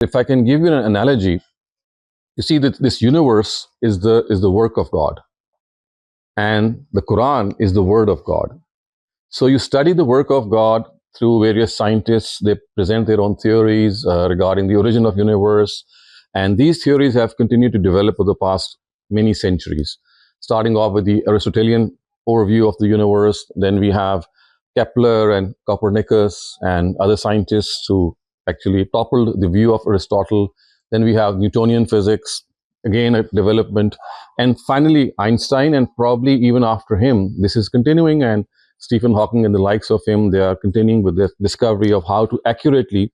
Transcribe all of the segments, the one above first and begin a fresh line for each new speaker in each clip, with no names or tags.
If I can give you an analogy, you see that this universe is the work of God, and the Quran is the word of God. So you study the work of God through various scientists. They present their own theories regarding the origin of universe, and these theories have continued to develop over the past many centuries. Starting off with the Aristotelian overview of the universe, then we have Kepler and Copernicus and other scientists who actually toppled the view of Aristotle. Then we have Newtonian physics, again a development, and finally Einstein, and probably even after him, this is continuing. And Stephen Hawking and the likes of him, they are continuing with the discovery of how to accurately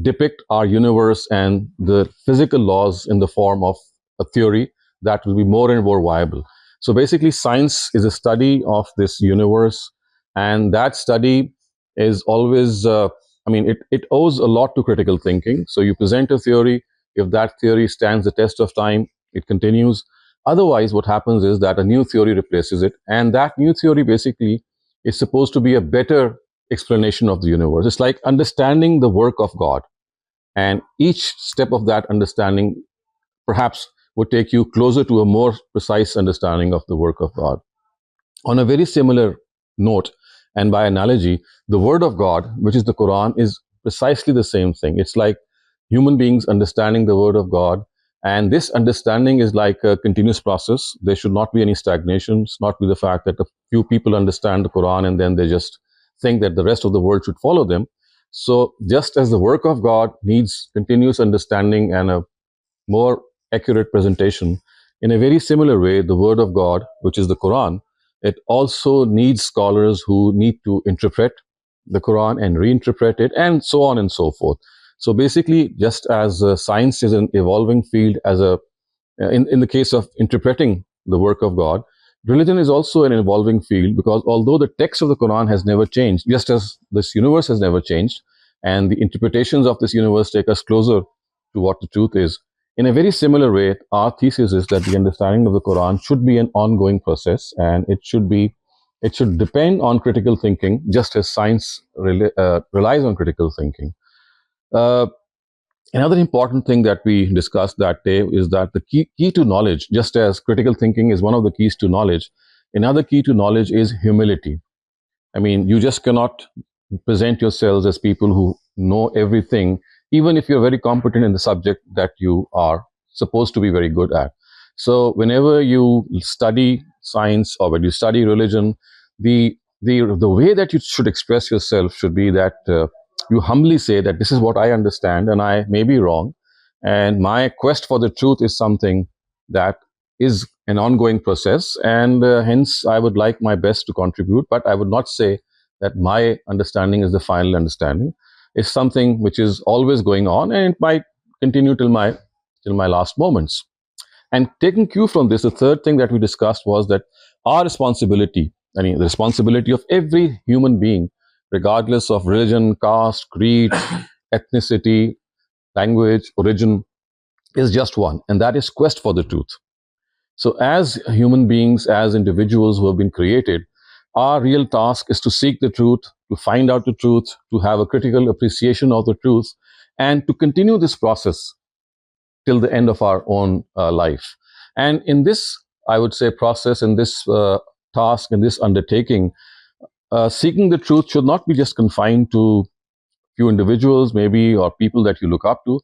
depict our universe and the physical laws in the form of a theory that will be more and more viable. So basically, science is a study of this universe, and that study is always, it owes a lot to critical thinking. So you present a theory, if that theory stands the test of time, it continues. Otherwise, what happens is that a new theory replaces it, and that new theory basically is supposed to be a better explanation of the universe. It's like understanding the work of God, and each step of that understanding perhaps would take you closer to a more precise understanding of the work of God. On a very similar note, and by analogy, the word of God, which is the Quran, is precisely the same thing. It's like human beings understanding the word of God, and this understanding is like a continuous process. There should not be any stagnations, not be the fact that a few people understand the Quran and then they just think that the rest of the world should follow them. So just as the work of God needs continuous understanding and a more accurate presentation, in a very similar way, the word of God, which is the Quran, it also needs scholars who need to interpret the Quran and reinterpret it, and so on and so forth. So basically, just as science is an evolving field, in the case of interpreting the work of God, religion is also an evolving field, because although the text of the Quran has never changed, just as this universe has never changed, and the interpretations of this universe take us closer to what the truth is, in a very similar way, our thesis is that the understanding of the Quran should be an ongoing process, and it should depend on critical thinking, just as science relies on critical thinking. Uh, Another important thing that we discussed that day is that the key to knowledge, just as critical thinking is one of the keys to knowledge, another key to knowledge is humility. I mean, you just cannot present yourselves as people who know everything, even if you're very competent in the subject that you are supposed to be very good at. So whenever you study science or when you study religion, the way that you should express yourself should be that you humbly say that this is what I understand and I may be wrong, and my quest for the truth is something that is an ongoing process, and hence I would like my best to contribute, but I would not say that my understanding is the final understanding. It's something which is always going on, and it might continue till my last moments. And taking cue from this, the third thing that we discussed was that our responsibility, I mean, the responsibility of every human being, regardless of religion, caste, creed, ethnicity, language, origin, is just one, and that is quest for the truth. So, as human beings, as individuals who have been created, our real task is to seek the truth, to find out the truth, to have a critical appreciation of the truth, and to continue this process till the end of our own life. And in this, I would say, process, in this task, in this undertaking, seeking the truth should not be just confined to few individuals, maybe, or people that you look up to.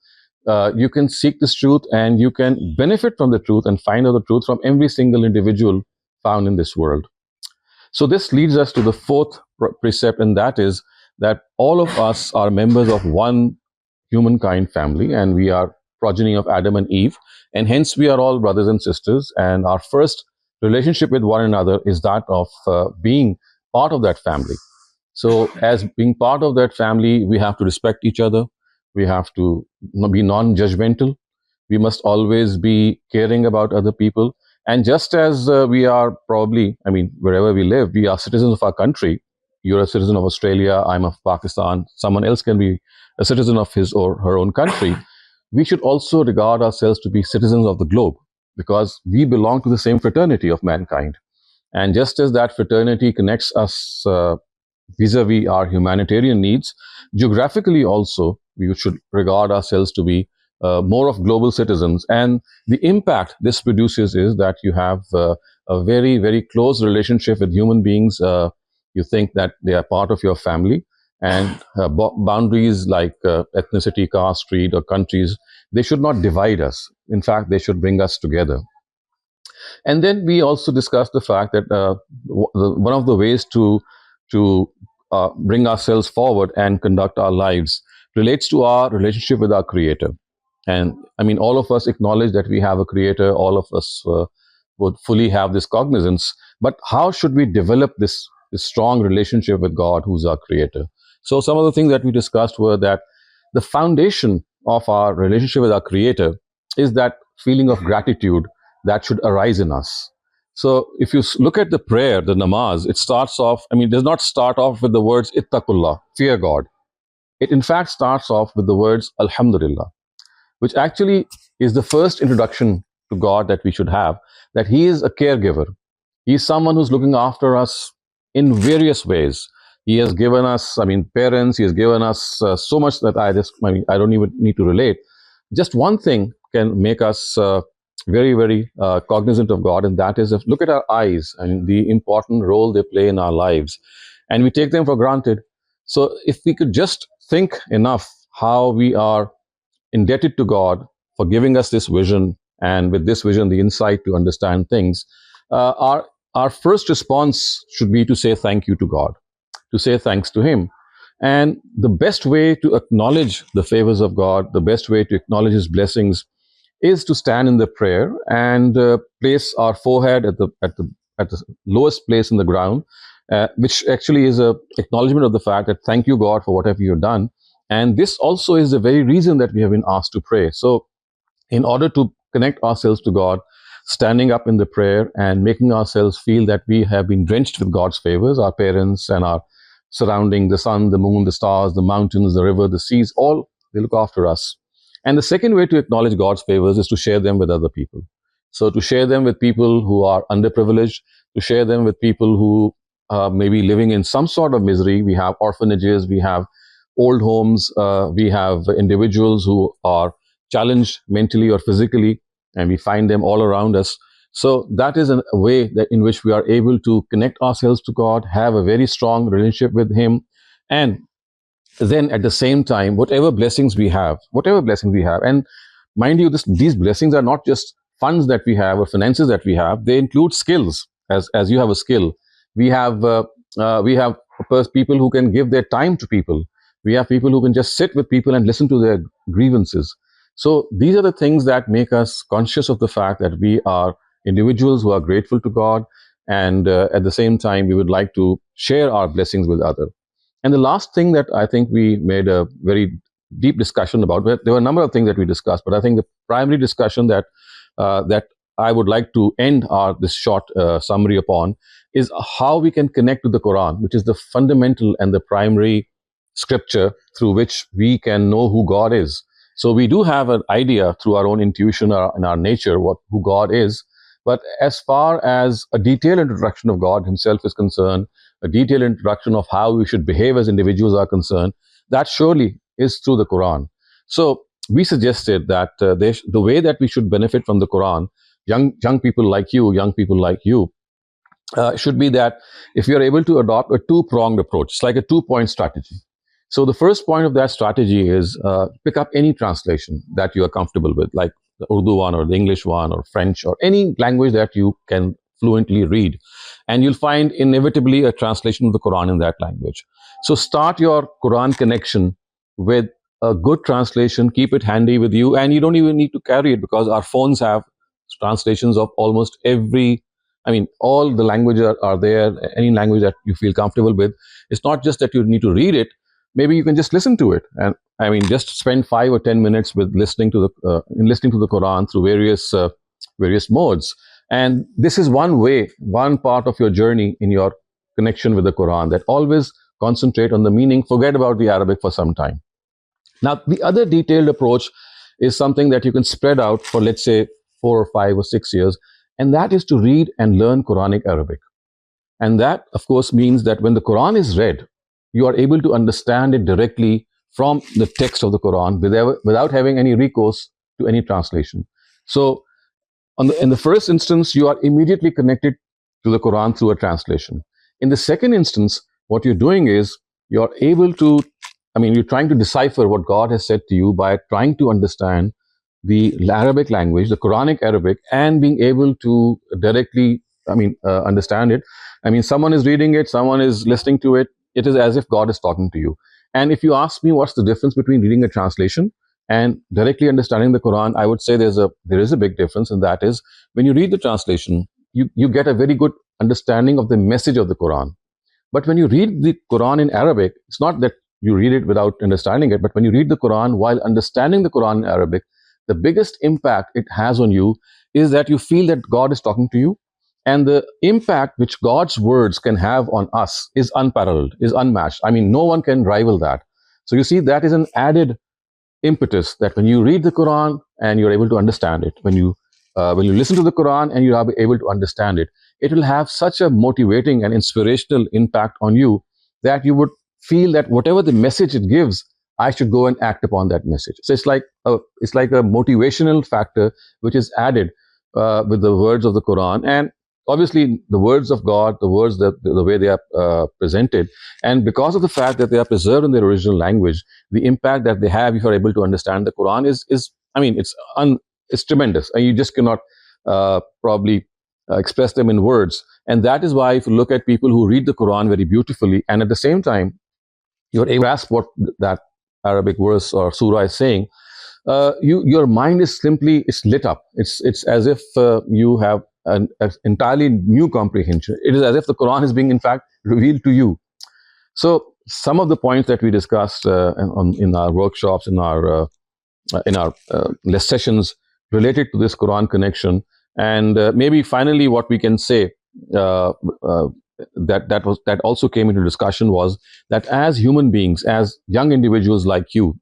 You can seek this truth and you can benefit from the truth and find out the truth from every single individual found in this world. So this leads us to the fourth precept, and that is that all of us are members of one humankind family, and we are progeny of Adam and Eve, and hence we are all brothers and sisters, and our first relationship with one another is that of being part of that family. So as being part of that family, we have to respect each other, we have to be non-judgmental, we must always be caring about other people. And just as we are probably, I mean, wherever we live, we are citizens of our country. You're a citizen of Australia, I'm of Pakistan, someone else can be a citizen of his or her own country. We should also regard ourselves to be citizens of the globe, because we belong to the same fraternity of mankind. And just as that fraternity connects us vis-a-vis our humanitarian needs, geographically also, we should regard ourselves to be more of global citizens. And the impact this produces is that you have a very, very close relationship with human beings. You think that they are part of your family, and boundaries like ethnicity, caste, creed, or countries, they should not divide us. In fact, they should bring us together. And then we also discussed the fact that one of the ways to bring ourselves forward and conduct our lives relates to our relationship with our Creator. And I mean, all of us acknowledge that we have a Creator. All of us would fully have this cognizance. But how should we develop this strong relationship with God, who's our Creator? So some of the things that we discussed were that the foundation of our relationship with our Creator is that feeling of gratitude that should arise in us. So if you look at the prayer, the namaz, it starts off, I mean, it does not start off with the words ittaqullah, fear God. It in fact starts off with the words alhamdulillah, which actually is the first introduction to God that we should have, that He is a caregiver. He is someone who's looking after us in various ways. He has given us, I mean, parents, He has given us so much that I don't even need to relate. Just one thing can make us very, very cognizant of God, and that is, if look at our eyes and the important role they play in our lives, and we take them for granted. So if we could just think enough how we are indebted to God for giving us this vision, and with this vision, the insight to understand things, our first response should be to say thank you to God, to say thanks to Him. And the best way to acknowledge the favors of God, the best way to acknowledge His blessings, is to stand in the prayer and place our forehead at the lowest place in the ground, which actually is a acknowledgement of the fact that thank you, God, for whatever you've done. And this also is the very reason that we have been asked to pray. So in order to connect ourselves to God, standing up in the prayer and making ourselves feel that we have been drenched with God's favors, our parents and our surrounding, the sun, the moon, the stars, the mountains, the river, the seas, all, they look after us. And the second way to acknowledge God's favors is to share them with other people. So to share them with people who are underprivileged, to share them with people who may be living in some sort of misery. We have orphanages, we have old homes, we have individuals who are challenged mentally or physically, and we find them all around us. So that is a way that in which we are able to connect ourselves to God, have a very strong relationship with Him, and then at the same time, whatever blessings we have, and mind you, these blessings are not just funds that we have or finances that we have, they include skills. As you have a skill, we have people who can give their time to people. We have people who can just sit with people and listen to their grievances. So these are the things that make us conscious of the fact that we are individuals who are grateful to God, and at the same time, we would like to share our blessings with others. And the last thing that I think we made a very deep discussion about, there were a number of things that we discussed, but I think the primary discussion that I would like to end this short summary upon is how we can connect to the Quran, which is the fundamental and the primary scripture through which we can know who God is. So we do have an idea through our own intuition and our nature who God is. But as far as a detailed introduction of God Himself is concerned, a detailed introduction of how we should behave as individuals are concerned, that surely is through the Quran. So we suggested that the way that we should benefit from the Quran, young people like you, should be that if you are able to adopt a two-pronged approach, it's like a two-point strategy. So the first point of that strategy is pick up any translation that you are comfortable with, like the Urdu one or the English one or French or any language that you can fluently read. And you'll find inevitably a translation of the Quran in that language. So start your Quran connection with a good translation, keep it handy with you, and you don't even need to carry it because our phones have translations of almost all the languages are there, any language that you feel comfortable with. It's not just that you need to read it, maybe you can just listen to it. And just spend 5 or 10 minutes with listening to the Quran through various modes. And this is one part of your journey in your connection with the Quran, that always concentrate on the meaning, forget about the Arabic for some time. Now, the other detailed approach is something that you can spread out for, let's say, 4 or 5 or 6 years, and that is to read and learn Quranic Arabic. And that, of course, means that when the Quran is read, you are able to understand it directly from the text of the Quran without having any recourse to any translation. So in the first instance, you are immediately connected to the Quran through a translation. In the second instance, what you're doing is you're able to, you're trying to decipher what God has said to you by trying to understand the Arabic language, the Quranic Arabic, and being able to directly, understand it. Someone is reading it, someone is listening to it. It is as if God is talking to you. And if you ask me what's the difference between reading a translation and directly understanding the Quran, I would say there is a big difference, and that is when you read the translation, you get a very good understanding of the message of the Quran. But when you read the Quran in Arabic, it's not that you read it without understanding it, but when you read the Quran while understanding the Quran in Arabic, the biggest impact it has on you is that you feel that God is talking to you. And the impact which God's words can have on us is unparalleled, is unmatched. No one can rival that. So you see, that is an added impetus, that when you read the Quran and you're able to understand it, when you listen to the Quran and you are able to understand it, it will have such a motivating and inspirational impact on you that you would feel that whatever the message it gives, I should go and act upon that message. So it's like a motivational factor which is added with the words of the Quran. And obviously the words of God, the words, the way they are presented, and because of the fact that they are preserved in their original language, the impact that they have if you are able to understand the Quran is it's tremendous, and you just cannot probably express them in words. And that is why if you look at people who read the Quran very beautifully, and at the same time you're able to grasp what that Arabic verse or surah is saying, your mind is lit up. It's as if you have an entirely new comprehension. It is as if the Quran is being, in fact, revealed to you. So some of the points that we discussed in our workshops, in our sessions related to this Quran connection, and maybe finally what we can say that also came into discussion was that as human beings, as young individuals like you,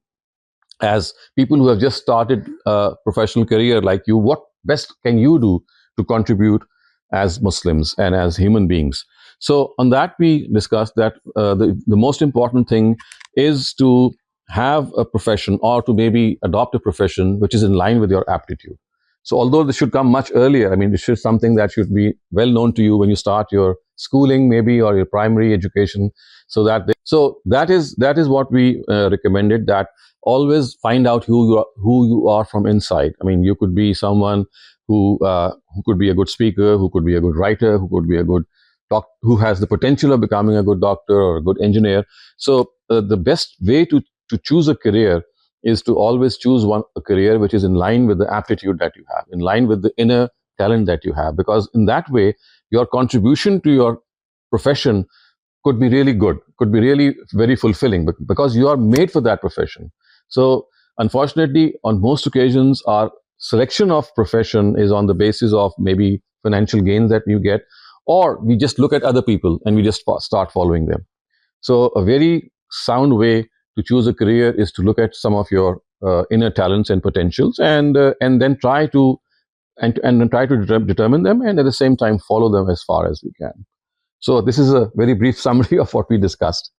as people who have just started a professional career like you, what best can you do to contribute as Muslims and as human beings? So on that, we discussed that the most important thing is to have a profession, or to maybe adopt a profession which is in line with your aptitude. So although this should come much earlier, this is something that should be well known to you when you start your schooling, maybe, or your primary education. So that is what we recommended, that always find out who you are from inside. You could be someone who could be a good speaker, who could be a good writer, who could be a good doctor, who has the potential of becoming a good doctor or a good engineer. So the best way to choose a career is to always choose a career which is in line with the aptitude that you have, in line with the inner talent that you have, because in that way your contribution to your profession could be really good, could be really very fulfilling, because you are made for that profession. So unfortunately, on most occasions, our selection of profession is on the basis of maybe financial gains that you get, or we just look at other people and we just start following them. So a very sound way to choose a career is to look at some of your inner talents and potentials, and then try to determine them, and at the same time follow them as far as we can. So this is a very brief summary of what we discussed.